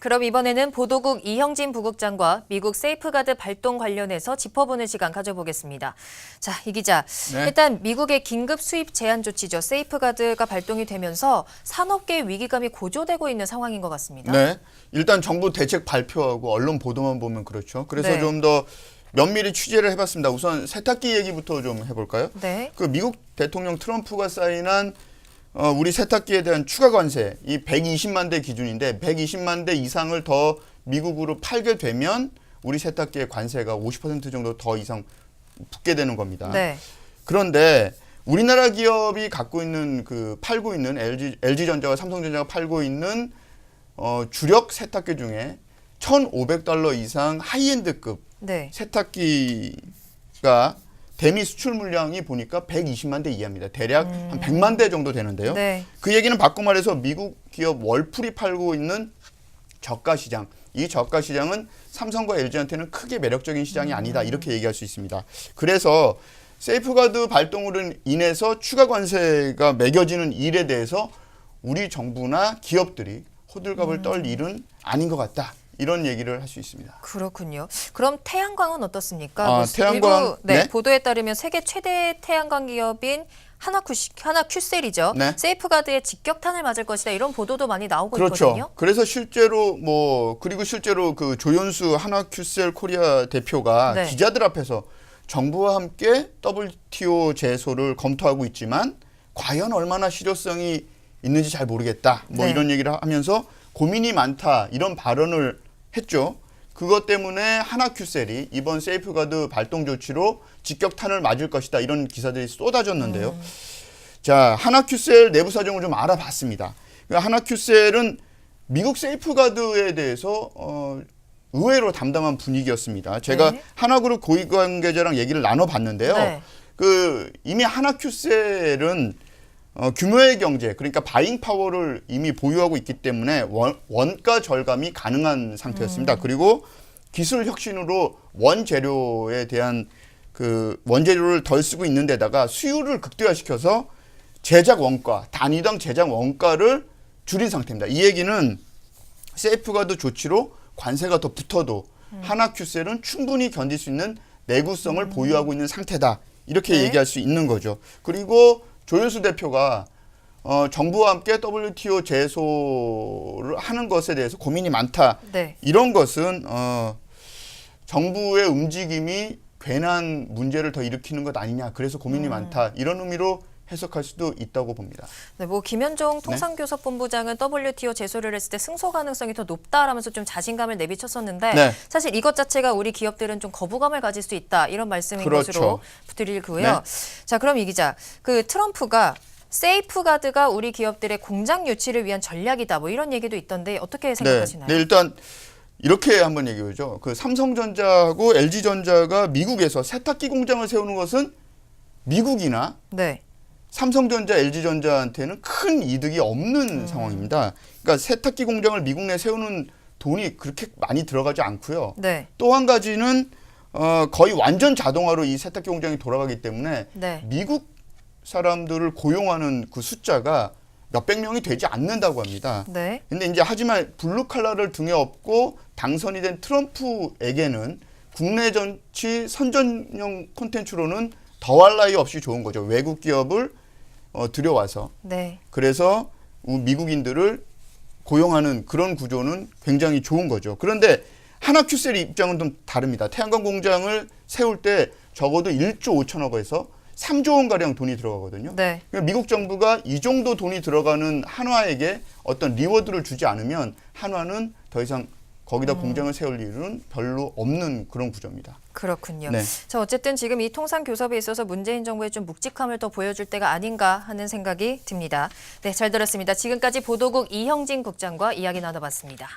그럼 이번에는 보도국 이형진 부국장과 미국 세이프가드 발동 관련해서 짚어보는 시간 가져보겠습니다. 자, 이 기자. 네. 일단 미국의 긴급 수입 제한 조치죠. 세이프가드가 발동이 되면서 산업계의 위기감이 고조되고 있는 상황인 것 같습니다. 네. 일단 정부 대책 발표하고 언론 보도만 보면 그렇죠. 그래서 네. 좀 더 면밀히 취재를 해봤습니다. 우선 세탁기 얘기부터 좀 해볼까요? 네. 그 미국 대통령 트럼프가 사인한 우리 세탁기에 대한 추가 관세, 이 120만 대 기준인데 120만 대 이상을 더 미국으로 팔게 되면 우리 세탁기의 관세가 50% 정도 더 이상 붙게 되는 겁니다. 네. 그런데 우리나라 기업이 갖고 있는 팔고 있는 LG전자와 삼성전자가 팔고 있는 주력 세탁기 중에 $1,500 이상 하이엔드급 네. 세탁기가 대미 수출 물량이 보니까 120만 대 이하입니다. 대략 한 100만 대 정도 되는데요. 네. 그 얘기는 바꿔 말해서 미국 기업 월풀이 팔고 있는 저가 시장. 이 저가 시장은 삼성과 LG한테는 크게 매력적인 시장이 아니다. 이렇게 얘기할 수 있습니다. 그래서 세이프가드 발동으로 인해서 추가 관세가 매겨지는 일에 대해서 우리 정부나 기업들이 호들갑을 떨 일은 아닌 것 같다. 이런 얘기를 할 수 있습니다. 그렇군요. 그럼 태양광은 어떻습니까? 태양광, 일부, 네, 보도에 따르면 세계 최대 태양광 기업인 하나큐셀이죠. 네. 세이프가드의 직격탄을 맞을 것이다. 이런 보도도 많이 나오고 그렇죠. 있거든요. 그래서 실제로 그리고 실제로 그 조연수 하나큐셀 코리아 대표가 네. 기자들 앞에서 정부와 함께 WTO 제소를 검토하고 있지만 과연 얼마나 실효성이 있는지 잘 모르겠다. 네. 이런 얘기를 하면서 고민이 많다. 이런 발언을 했죠. 그것 때문에 하나큐셀이 이번 세이프가드 발동 조치로 직격탄을 맞을 것이다. 이런 기사들이 쏟아졌는데요. 자, 하나큐셀 내부 사정을 좀 알아봤습니다. 하나큐셀은 미국 세이프가드에 대해서 의외로 담담한 분위기였습니다. 제가 네. 하나그룹 고위 관계자랑 얘기를 나눠봤는데요. 네. 이미 하나큐셀은 규모의 경제, 그러니까 바잉 파워를 이미 보유하고 있기 때문에 원가 절감이 가능한 상태였습니다. 그리고 기술 혁신으로 원재료에 대한 원재료를 덜 쓰고 있는 데다가 수율을 극대화시켜서 제작 원가, 단위당 제작 원가를 줄인 상태입니다. 이 얘기는 세이프가드 조치로 관세가 더 붙어도 하나큐셀은 충분히 견딜 수 있는 내구성을 보유하고 있는 상태다. 이렇게 네. 얘기할 수 있는 거죠. 그리고 조연수 대표가 정부와 함께 WTO 제소를 하는 것에 대해서 고민이 많다. 네. 이런 것은 정부의 움직임이 괜한 문제를 더 일으키는 것 아니냐. 그래서 고민이 많다. 이런 의미로 해석할 수도 있다고 봅니다. 네, 김현종 통상교섭본부장은 WTO 제소를 했을 때 승소 가능성이 더 높다라면서 좀 자신감을 내비쳤었는데 네. 사실 이것 자체가 우리 기업들은 좀 거부감을 가질 수 있다 이런 말씀인 그렇죠. 것으로 드리고요. 네. 자, 그럼 이 기자, 트럼프가 세이프가드가 우리 기업들의 공장 유치를 위한 전략이다 이런 얘기도 있던데 어떻게 생각하시나요? 네, 일단 이렇게 한번 얘기해보죠. 삼성전자하고 LG전자가 미국에서 세탁기 공장을 세우는 것은 미국이나 네. 삼성전자, LG전자한테는 큰 이득이 없는 상황입니다. 그러니까 세탁기 공장을 미국 내에 세우는 돈이 그렇게 많이 들어가지 않고요. 네. 또 한 가지는 거의 완전 자동화로 이 세탁기 공장이 돌아가기 때문에 네. 미국 사람들을 고용하는 그 숫자가 몇백 명이 되지 않는다고 합니다. 네. 근데 이제 하지만 블루 칼라를 등에 업고 당선이 된 트럼프에게는 국내 정치 선전용 콘텐츠로는 더할 나위 없이 좋은 거죠. 외국 기업을 들여와서. 네. 그래서 미국인들을 고용하는 그런 구조는 굉장히 좋은 거죠. 그런데 하나큐셀의 입장은 좀 다릅니다. 태양광 공장을 세울 때 적어도 1조 5천억 원에서 3조 원가량 돈이 들어가거든요. 네. 미국 정부가 이 정도 돈이 들어가는 한화에게 어떤 리워드를 주지 않으면 한화는 더 이상 거기다 공장을 세울 일은 별로 없는 그런 구조입니다. 그렇군요. 네. 자, 어쨌든 지금 이 통상 교섭에 있어서 문재인 정부의 좀 묵직함을 더 보여줄 때가 아닌가 하는 생각이 듭니다. 네, 잘 들었습니다. 지금까지 보도국 이형진 국장과 이야기 나눠봤습니다.